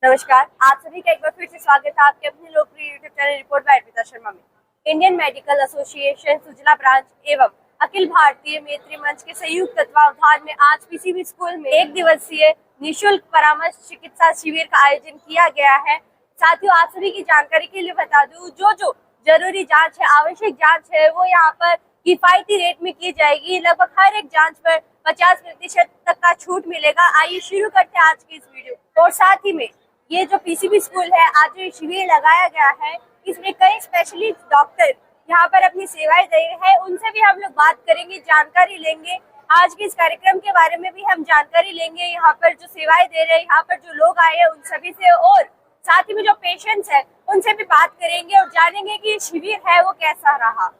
नमस्कार, आप सभी का एक बार फिर से स्वागत है आपके अपने लोकप्रिय YouTube channel report by Arpita Sharma में। इंडियन मेडिकल एसोसिएशन सुजला ब्रांच एवं अखिल भारतीय मैत्री मंच के संयुक्त तत्वावधान में आज पीसीबी स्कूल में एक दिवसीय निःशुल्क परामर्श चिकित्सा शिविर का आयोजन किया गया है। साथियों, आप सभी की जानकारी के लिए बता दूं, जो जरूरी जांच है, आवश्यक जांच है, वो यहाँ पर किफायती रेट में की जाएगी। लगभग हर एक जांच पर 50% तक का छूट मिलेगा। आइए शुरू करते हैं आज की इस वीडियो। और साथ ही में ये जो पीसीबी स्कूल है, आज जो शिविर लगाया गया है, इसमें कई स्पेशलिस्ट डॉक्टर यहाँ पर अपनी सेवाएं दे रहे हैं। उनसे भी हम लोग बात करेंगे, जानकारी लेंगे। आज के इस कार्यक्रम के बारे में भी हम जानकारी लेंगे। यहाँ पर जो सेवाएं दे रहे हैं, यहाँ पर जो लोग आए हैं उन सभी से, और साथ ही में जो पेशेंट्स है उनसे भी बात करेंगे और जानेंगे कि शिविर है वो कैसा रहा।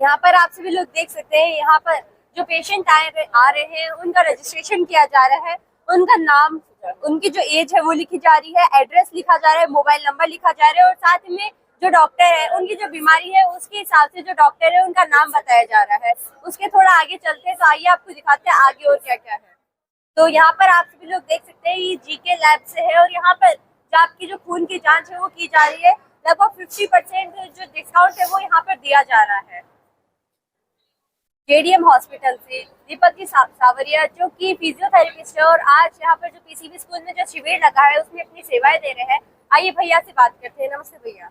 यहाँ पर आप सभी लोग देख सकते हैं, यहाँ पर जो पेशेंट आ रहे हैं उनका रजिस्ट्रेशन किया जा रहा है, उनका नाम, उनकी जो एज है वो लिखी जा रही है, एड्रेस लिखा जा रहा है, मोबाइल नंबर लिखा जा रहा है, और साथ में जो डॉक्टर है उनकी जो बीमारी है उसके हिसाब से जो डॉक्टर है उनका नाम बताया जा रहा है। उसके थोड़ा आगे चलते हैं तो आइए आपको दिखाते हैं आगे और क्या क्या है। तो यहाँ पर आप सभी लोग देख सकते हैं, ये जीके लैब से है और यहाँ पर जो आपकी जो खून की जाँच है वो की जा रही है। लगभग 50% जो डिस्काउंट है वो यहाँ पर दिया जा रहा है। जेडीएम हॉस्पिटल से दीपक जी सावरिया, जो कि फिजियोथेरेपिस्ट है, और आज यहाँ पर जो पीसीबी स्कूल में जो शिविर लगा है उसमें अपनी सेवाएं दे रहे हैं। आइए भैया से बात करते हैं। नमस्ते भैया।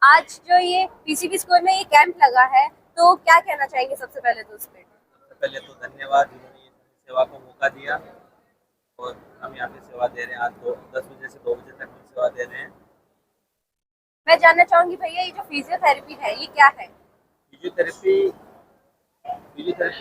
आज जो ये पीसीबी स्कूल में ये कैंप लगा है, तो क्या कहना चाहेंगे सबसे पहले तो उस पर? सबसे पहले तो धन्यवाद, जिन्होंने ये सेवा को मौका दिया और हम यहाँ पे सेवा दे रहे हैं। आज 10 बजे से 2 बजे तक हम सेवा दे रहे हैं। मैं जानना चाहूंगी भैया, ये जो फिजियोथेरेपी है ये क्या है? फिजियोथेरेपी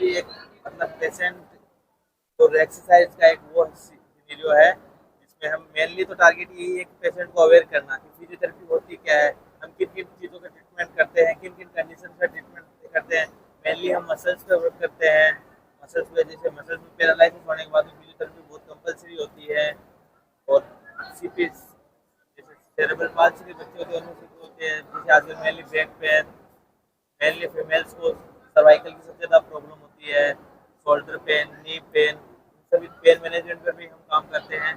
एक मतलब पेशेंट और एक्सरसाइज का एक वो सिनेरियो है जिसमें हम मेनली तो टारगेट यही है कि पेशेंट को अवेयर करना कि फिजियोथेरेपी होती क्या है, हम किन किन चीज़ों का ट्रीटमेंट करते हैं, किन किन कंडीशन का ट्रीटमेंट करते हैं। मेनली हम मसल्स पे वर्क करते हैं। मसल्स पे, जैसे मसल्स में पैरालाइसिस होने के बाद फिजियोथेरेपी बहुत कंपलसरी होती है। और सीपीस, जैसे सेरेब्रल पाल्सी के बच्चे होते हैं उनमें होते हैं, जैसे आजकल mainly back pain, mainly females को सर्वाइकल की सबसे ज़्यादा प्रॉब्लम होती है, शोल्डर पेन, नी पेन, सभी पेन मैनेजमेंट पर भी हम काम करते हैं।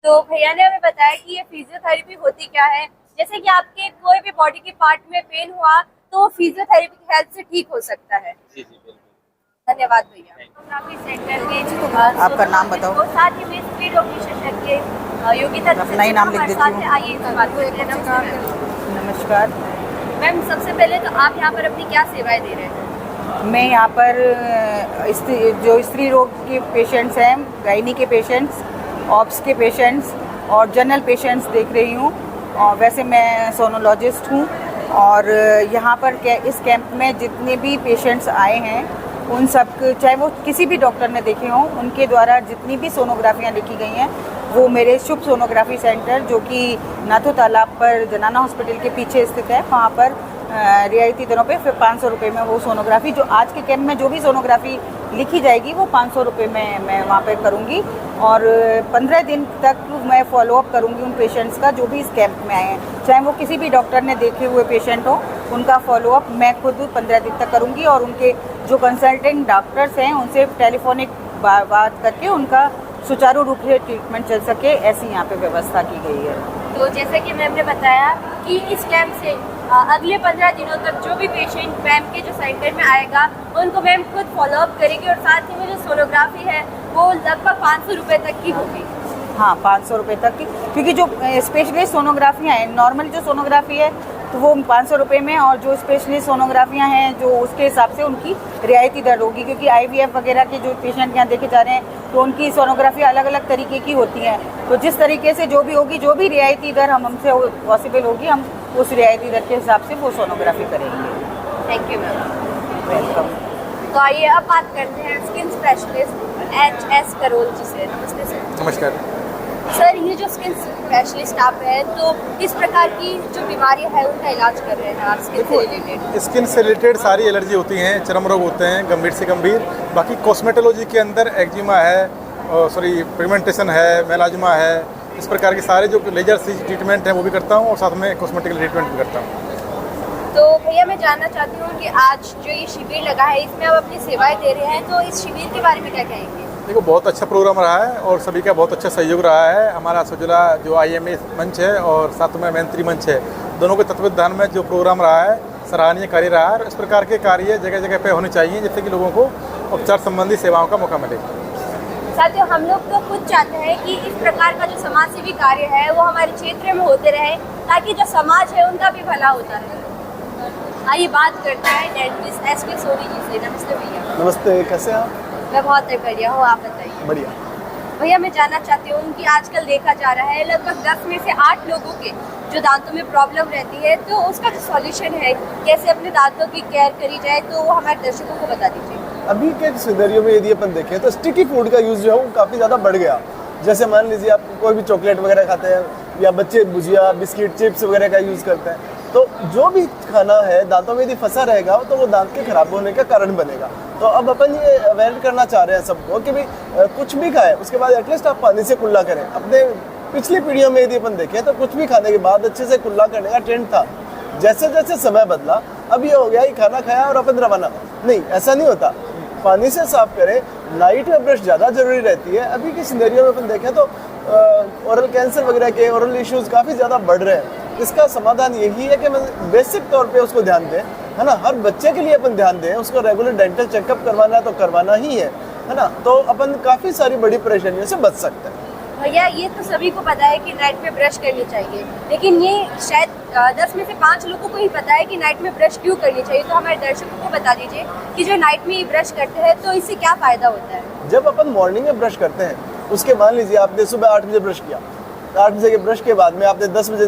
तो भैया ने हमें बताया कि ये फिजियोथेरेपी होती क्या है। जैसे कि आपके कोई भी बॉडी के पार्ट में पेन हुआ तो फिजियोथेरेपी की हेल्प से ठीक हो सकता है। जी बिल्कुल। धन्यवाद भैया। सेंटर के आपका नाम बताओ। और साथ ही में स्त्री रोग विशेषज्ञ योगिता, अपना ही नाम लिख देती हूँ। आइए इस बात को लेकर। नमस्कार मैम, सबसे पहले तो आप यहाँ पर अपनी क्या सेवाएं दे रहे हैं? मैं यहाँ पर जो स्त्री रोग के पेशेंट्स हैं, गायनी के पेशेंट्स, ऑप्स के पेशेंट्स और जनरल पेशेंट्स देख रही हूँ। और वैसे मैं सोनोलॉजिस्ट हूँ और यहाँ पर इस कैंप में जितने भी पेशेंट्स आए हैं उन सब, चाहे वो किसी भी डॉक्टर ने देखे हों, उनके द्वारा जितनी भी सोनोग्राफियाँ लिखी गई हैं वो मेरे शुभ सोनोग्राफी सेंटर, जो कि नाथू तालाब पर जनाना हॉस्पिटल के पीछे स्थित है, वहाँ पर रियायती दरों पे फिर 500 रुपये में वो सोनोग्राफी, जो आज के कैंप में जो भी सोनोग्राफी लिखी जाएगी वो 500 रुपये में मैं वहाँ पे करूँगी। और 15 दिन तक मैं फॉलोअप करूँगी उन पेशेंट्स का जो भी इस कैंप में आए हैं, चाहे वो किसी भी डॉक्टर ने देखे हुए पेशेंट हो, उनका फॉलोअप मैं खुद 15 दिन तक करूँगी। और उनके जो कंसल्टेंट डॉक्टर्स हैं उनसे टेलीफोनिक बात करके उनका सुचारू रूप से ट्रीटमेंट चल सके, ऐसी यहाँ पे व्यवस्था की गई है। तो जैसे कि मैम ने बताया कि इस कैंप से अगले 15 दिनों तक जो भी पेशेंट मैम के जो सेंटर में आएगा उनको मैम खुद फॉलोअप करेगी, और साथ ही में जो सोनोग्राफी है वो लगभग 500 रुपये तक की होगी। हाँ, 500 रुपये तक की, क्योंकि जो स्पेशलिस्ट सोनोग्राफियाँ हैं, नॉर्मल जो सोनोग्राफी है तो वो 500 रुपये में, और जो स्पेशलिस्ट सोनोग्राफियाँ हैं जो उसके हिसाब से उनकी रियायती दर होगी। क्योंकि IVF वगैरह के जो पेशेंट यहाँ देखे जा रहे हैं तो उनकी सोनोग्राफी अलग अलग तरीके की होती हैं। तो जिस तरीके से जो भी होगी, जो भी रियायती दर हमसे पॉसिबल होगी, हम उस रियायती दर के हिसाब से वो सोनोग्राफी करेंगे। Thank you ma'am. वेलकम। तो आइए अब बात करते हैं स्किन स्पेशलिस्ट HS करोल जी से। नमस्ते सर। नमस्कार सर, ये जो स्किन स्पेशलिस्ट आप हैं, तो किस प्रकार की जो बीमारी है उनका इलाज कर रहे हैं आप स्किन से रिलेटेड? स्किन से रिलेटेड सारी एलर्जी होती हैं, चर्म रोग होते हैं गंभीर से गंभीर। बाकी कॉस्मेटोलॉजी के अंदर एक्जिमा है, पिगमेंटेशन है, मेलाजिमा है, इस प्रकार के सारे जो लेजर से ट्रीटमेंट हैं वो भी करता हूँ और साथ में कॉस्मेटिक ट्रीटमेंट भी करता हूँ। तो भैया मैं जानना चाहती हूँ कि आज जो ये शिविर लगा है इसमें आप अपनी सेवाएं दे रहे हैं, तो इस शिविर के बारे में क्या कहेंगे? देखो बहुत अच्छा प्रोग्राम रहा है और सभी का बहुत अच्छा सहयोग रहा है। हमारा सुजला जो IMA मंच है और साथ में मैत्री मंच है, दोनों के तत्वावधान में जो प्रोग्राम रहा है सराहनीय कार्य रहा है। और इस प्रकार के कार्य जगह जगह पे होने चाहिए जिससे कि लोगों को उपचार संबंधी सेवाओं का मौका मिले। साथियों, हम लोग तो खुद चाहते हैं कि इस प्रकार का जो समाज सेवी कार्य है वो हमारे क्षेत्र में होते रहे, ताकि जो समाज है उनका भी भला होता रहे। आइए बात करते हैं डेंटिस्ट SP सोनी जी से। नमस्ते भैया। नमस्ते, कैसे हैं आप? मैं बहुत बढ़िया हूँ, आप बताइए। बढ़िया। भैया मैं जानना चाहती हूँ कि आजकल देखा जा रहा है लगभग 10 में से 8 लोगों के जो दांतों में प्रॉब्लम रहती है, तो उसका जो सॉल्यूशन है कैसे अपने दांतों की केयर करी जाए, तो वो हमारे दर्शकों को बता दीजिए। अभी के सिनेरियो में यदि अपन देखें तो स्टिकी फूड का यूज़ जो है वो काफ़ी ज़्यादा बढ़ गया। जैसे मान लीजिए आप कोई भी चॉकलेट वगैरह खाते हैं या बच्चे भुजिया, बिस्किट, चिप्स वगैरह का यूज़ करते हैं, तो जो भी खाना है दांतों में यदि फंसा रहेगा तो वो दांत के खराब होने का कारण बनेगा। तो अब अपन ये अवेयर करना चाह रहे हैं सबको कि भाई कुछ भी खाएं उसके बाद एटलीस्ट आप पानी से कुल्ला करें। अपने पिछली पीढ़ियों में यदि अपन देखें तो कुछ भी खाने के बाद अच्छे से कुल्ला करने का ट्रेंड था। जैसे जैसे समय बदला अब ये हो गया कि खाना खाया और अपन रवाना। नहीं, ऐसा नहीं होता। पानी से साफ करें, नाइट में ब्रश ज़्यादा जरूरी रहती है। अभी के सिनेरियो में अपन देखें तो ओरल कैंसर वगैरह के ओरल इश्यूज काफ़ी ज़्यादा बढ़ रहे हैं। इसका समाधान यही है कि बेसिक तौर पे उसको ध्यान दें, है ना। हर बच्चे के लिए अपन ध्यान दें, उसको रेगुलर डेंटल चेकअप करवाना है तो करवाना ही है ना। तो अपन काफ़ी सारी बड़ी परेशानियों से बच सकते हैं। भैया ये तो सभी को पता है कि नाइट में ब्रश करनी चाहिए, लेकिन ये शायद 10 में से 5 लोगों को ही पता है कि नाइट में ब्रश क्यों करनी चाहिए। तो हमारे दर्शकों को बता दीजिए कि जो नाइट में ब्रश करते हैं तो इससे क्या फ़ायदा होता है। जब अपन मॉर्निंग में ब्रश करते हैं, उसके मान लीजिए आपने सुबह 8 बजे ब्रश किया, 8 बजे के ब्रश के बाद में आपने 10 बजे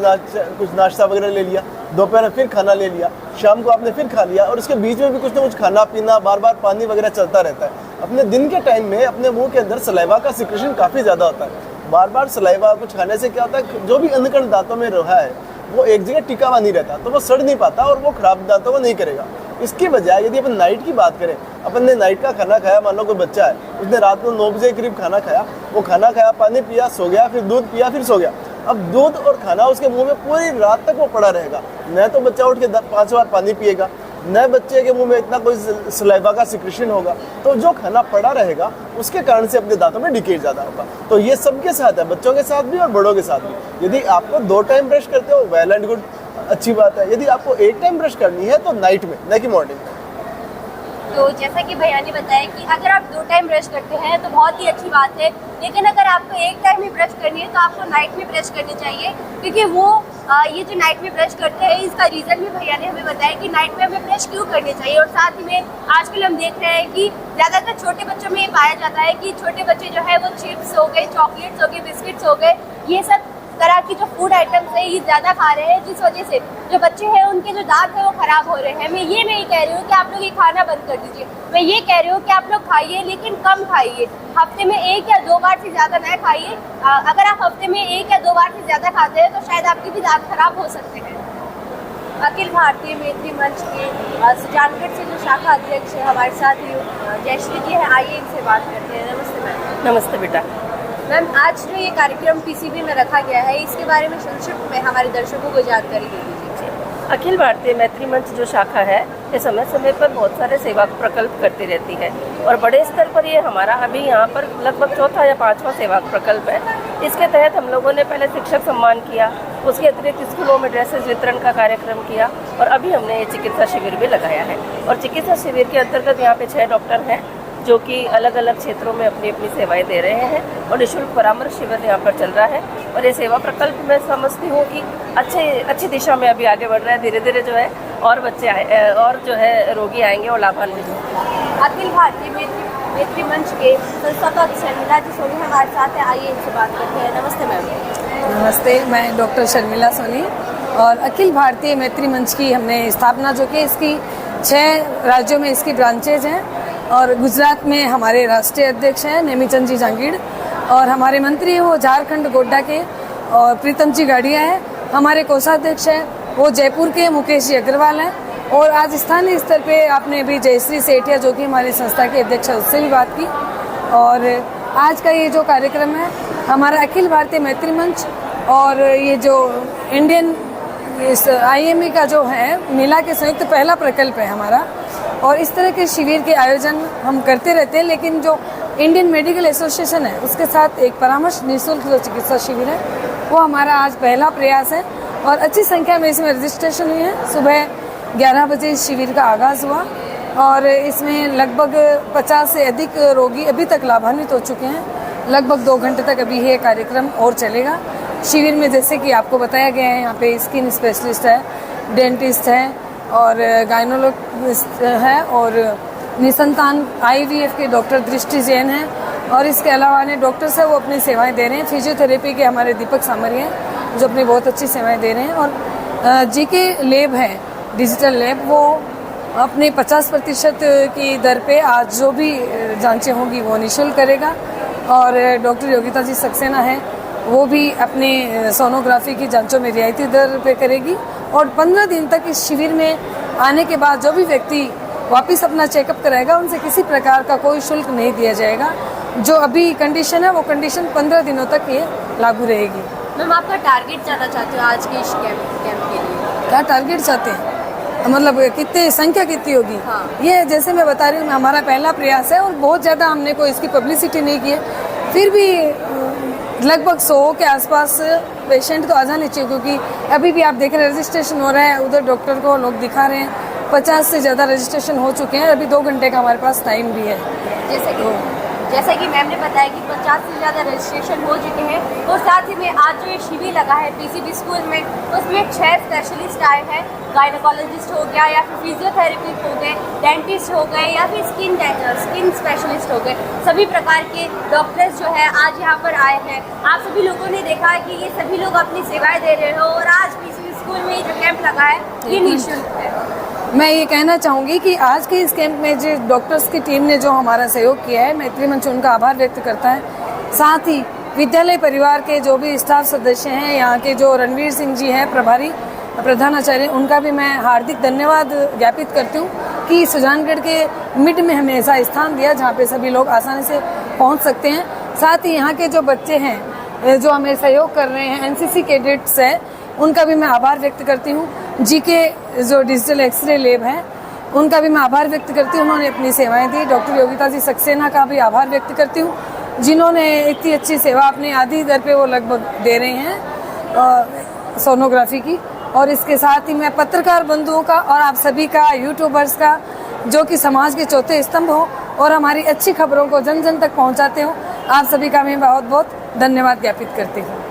कुछ नाश्ता वगैरह ले लिया, दोपहर में फिर खाना ले लिया, शाम को आपने फिर खा लिया, और उसके बीच में भी कुछ ना कुछ खाना पीना, बार बार पानी वगैरह चलता रहता है। अपने दिन के टाइम में अपने मुंह के अंदर सलाइवा का सिक्रेशन काफ़ी ज़्यादा होता है। बार बार सलाइवा कुछ खाने से क्या होता है, जो भी अंधकण दांतों में रहा है वो एक जगह टिका हुआ नहीं रहता, तो वो सड़ नहीं पाता और वो खराब दांतों को नहीं करेगा। इसकी बजाय यदि अपन नाइट की बात करें, अपन ने नाइट का खाना खाया, मान लो कोई बच्चा है उसने रात को 9 बजे के करीब खाना खाया, वो खाना खाया, पानी पिया, सो गया, फिर दूध पिया, फिर सो गया। अब दूध और खाना उसके मुंह में पूरी रात तक वो पड़ा रहेगा। न तो बच्चा उठ के 5 बार पानी पिएगा, न बच्चे के मुंह में इतना कोई सलाइवा का सिक्रेशन होगा, तो जो खाना पड़ा रहेगा उसके कारण से अपने दांतों में डिकेट ज़्यादा होगा। तो ये सबके साथ है, बच्चों के साथ भी और बड़ों के साथ भी। यदि आपको 2 टाइम ब्रश करते हो वेल एंड गुड, अच्छी बात है। यदि आपको 1 टाइम ब्रश करनी है तो नाइट में, न कि मॉर्निंग में। तो जैसा कि भैया ने बताया कि अगर आप 2 टाइम ब्रश करते हैं तो बहुत ही अच्छी बात है, लेकिन अगर आपको 1 टाइम ही ब्रश करनी है तो आपको नाइट में ब्रश करनी चाहिए, क्योंकि वो ये जो नाइट में ब्रश करते हैं इसका रीज़न भी भैया ने हमें बताया कि नाइट में हमें ब्रश क्यों करनी चाहिए। और साथ ही में आजकल हम देख रहे हैं कि ज़्यादातर छोटे बच्चों में ये पाया जाता है कि छोटे बच्चे जो है वो चिप्स हो गए, चॉकलेट्स हो गए, बिस्किट्स हो गए, ये सब तरह की जो फूड आइटम्स है ये ज़्यादा खा रहे हैं, जिस वजह से जो बच्चे हैं उनके जो दांत है वो खराब हो रहे हैं। मैं ये नहीं कह रही हूँ कि आप लोग ये खाना बंद कर दीजिए, मैं ये कह रही हूँ कि आप लोग खाइए, लेकिन कम खाइए। हफ्ते में 1 या 2 बार से ज़्यादा ना खाइए। अगर आप हफ्ते में 1 या 2 बार से ज़्यादा खाते हैं तो शायद आपके भी दांत खराब हो सकते हैं। अखिल भारतीय मैत्री मंच के सुजानगढ़ से जो शाखा अध्यक्ष है हमारे साथ ही जयश्री जी है, आइए इनसे बात करते हैं। नमस्ते मैम। नमस्ते बेटा। मैम, आज जो ये कार्यक्रम PCB में रखा गया है इसके बारे में संक्षिप्त में हमारे दर्शकों को जानकारी दे दीजिए। अखिल भारतीय मैत्री मंच जो शाखा है ये समय समय पर बहुत सारे सेवा प्रकल्प करती रहती है, और बड़े स्तर पर ये हमारा अभी यहाँ पर लगभग 4था या 5वां सेवा प्रकल्प है। इसके तहत हम लोगों ने पहले शिक्षक सम्मान किया, उसके अतिरिक्त स्कूलों में ड्रेसेस वितरण का कार्यक्रम किया, और अभी हमने ये चिकित्सा शिविर भी लगाया है। और चिकित्सा शिविर के अंतर्गत यहाँ पे 6 डॉक्टर हैं जो कि अलग अलग क्षेत्रों में अपनी अपनी सेवाएं दे रहे हैं, और निःशुल्क परामर्श शिविर यहाँ पर चल रहा है। और ये सेवा प्रकल्प मैं समझती हूँ कि अच्छी दिशा में अभी आगे बढ़ रहा है। धीरे धीरे जो है और बच्चे और जो है रोगी आएंगे और लाभान्वित होंगे। अखिल भारतीय मैत्री मंच के संस्थापक शर्मिला जी सोनी हमारे साथ है, आइए इनसे बात करते हैं। नमस्ते मैम। नमस्ते, मैं डॉक्टर शर्मिला सोनी, और अखिल भारतीय मैत्री मंच की हमने स्थापना जो कि इसकी 6 राज्यों में इसकी ब्रांचेज हैं, और गुजरात में हमारे राष्ट्रीय अध्यक्ष हैं नेमीचंद जी जांगीड़, और हमारे मंत्री वो झारखंड गोड्डा के और प्रीतम जी गाड़िया हैं। हमारे कोषाध्यक्ष हैं वो जयपुर के मुकेश जी अग्रवाल हैं, और आज स्थानीय स्तर पे आपने अभी जयश्री सेठिया जो कि हमारी संस्था के अध्यक्ष है उससे भी बात की। और आज का ये जो कार्यक्रम है हमारा अखिल भारतीय मैत्री मंच और ये जो इंडियन IMA का जो है मिला के संयुक्त पहला प्रकल्प है हमारा, और इस तरह के शिविर के आयोजन हम करते रहते हैं। लेकिन जो इंडियन मेडिकल एसोसिएशन है उसके साथ एक परामर्श निःशुल्क जो चिकित्सा शिविर है वो हमारा आज पहला प्रयास है और अच्छी संख्या में इसमें रजिस्ट्रेशन हुई है। सुबह 11 बजे इस शिविर का आगाज़ हुआ और इसमें लगभग 50 से अधिक रोगी अभी तक लाभान्वित हो चुके हैं। लगभग 2 घंटे तक अभी ये कार्यक्रम और चलेगा। शिविर में जैसे कि आपको बताया गया है यहाँ पे स्किन स्पेशलिस्ट है, डेंटिस्ट है और गायनोलॉजिस्ट है और निसंतान IVF के डॉक्टर दृष्टि जैन है और इसके अलावा ने डॉक्टर्स है वो अपनी सेवाएं दे रहे हैं। फिजियोथेरेपी के हमारे दीपक सामरिया हैं जो अपनी बहुत अच्छी सेवाएं दे रहे हैं और GK लैब है डिजिटल लैब वो अपने 50% की दर पे आज जो भी जांचें होंगी वो निःशुल्क करेगा और डॉक्टर योगिता जी सक्सेना है वो भी अपने सोनोग्राफी की जांचों में रियायती दर पे करेगी और 15 दिन तक इस शिविर में आने के बाद जो भी व्यक्ति वापस अपना चेकअप कराएगा उनसे किसी प्रकार का कोई शुल्क नहीं दिया जाएगा। जो अभी कंडीशन है वो कंडीशन 15 दिनों तक ये लागू रहेगी। मैम आपका टारगेट जाना चाहते हो आज के इस कैंप के लिए? क्या टारगेट चाहते हैं मतलब कितने संख्या कितनी होगी? हाँ। ये जैसे मैं बता रही हूँ हमारा पहला प्रयास है और बहुत ज़्यादा हमने कोई इसकी पब्लिसिटी नहीं की है। फिर भी लगभग 100 के आसपास पेशेंट तो आ जाने चाहिए क्योंकि अभी भी आप देख रहे हैं रजिस्ट्रेशन हो रहा है, उधर डॉक्टर को लोग दिखा रहे हैं। 50 से ज़्यादा रजिस्ट्रेशन हो चुके हैं। अभी 2 घंटे का हमारे पास टाइम भी है। जैसे कि मैम ने बताया कि 50 से ज़्यादा रजिस्ट्रेशन हो चुके हैं और साथ ही में आज जो ये शिविर लगा है PCB स्कूल में उसमें 6 स्पेशलिस्ट आए हैं। गायनोकोलॉजिस्ट हो गया या फिर फिजियोथेरेपी हो गए, डेंटिस्ट हो गए या फिर स्किन स्पेशलिस्ट हो गए, सभी प्रकार के डॉक्टर्स जो है आज यहाँ पर आए हैं। आप सभी लोगों ने देखा है कि ये सभी लोग अपनी सेवाएं दे रहे हो और आज PCB स्कूल में जो कैंप लगा है ये निःशुल्क है। मैं ये कहना चाहूँगी कि आज के इस कैंप में जो डॉक्टर्स की टीम ने जो हमारा सहयोग किया है मैत्री मंच उनका आभार व्यक्त करता है। साथ ही विद्यालय परिवार के जो भी स्टाफ सदस्य हैं, यहाँ के जो रणवीर सिंह जी हैं प्रभारी प्रधानाचार्य, उनका भी मैं हार्दिक धन्यवाद ज्ञापित करती हूँ कि सुजानगढ़ के मिड में हमें ऐसा स्थान दिया जहाँ पे सभी लोग आसानी से पहुँच सकते हैं। साथ ही यहाँ के जो बच्चे हैं जो हमें सहयोग कर रहे हैं NCC कैडेट्स है उनका भी मैं आभार व्यक्त करती हूँ। GK जो डिजिटल एक्सरे लैब है उनका भी मैं आभार व्यक्त करती हूँ, उन्होंने अपनी सेवाएं दी। डॉक्टर योगिता जी सक्सेना का भी आभार व्यक्त करती हूँ जिन्होंने इतनी अच्छी सेवा अपनी आधी दर पे वो लगभग दे रहे हैं सोनोग्राफी की। और इसके साथ ही मैं पत्रकार बंधुओं का और आप सभी का, यूट्यूबर्स का जो कि समाज के चौथे स्तंभ हो और हमारी अच्छी खबरों को जन जन तक पहुँचाते हो, आप सभी का मैं बहुत बहुत धन्यवाद ज्ञापित करती हूँ।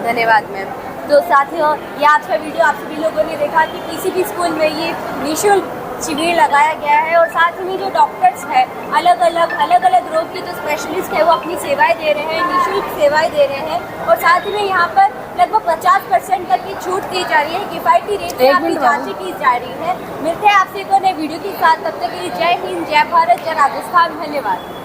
धन्यवाद मैम। तो साथियों ये आज का वीडियो आप सभी लोगों ने देखा कि PCB स्कूल में ये निःशुल्क शिविर लगाया गया है और साथ ही में जो डॉक्टर्स हैं अलग अलग रोग के जो स्पेशलिस्ट है वो अपनी सेवाएं दे रहे हैं, निःशुल्क सेवाएं दे रहे हैं और साथ ही में यहाँ पर लगभग 50% तक की छूट दी जा रही है। किफायती रेट में आपकी जांचें की जा रही है। मिलते हैं आपसे एक नए वीडियो के साथ, तब तक के लिए जय हिंद, जय भारत, जय राजस्थान। धन्यवाद।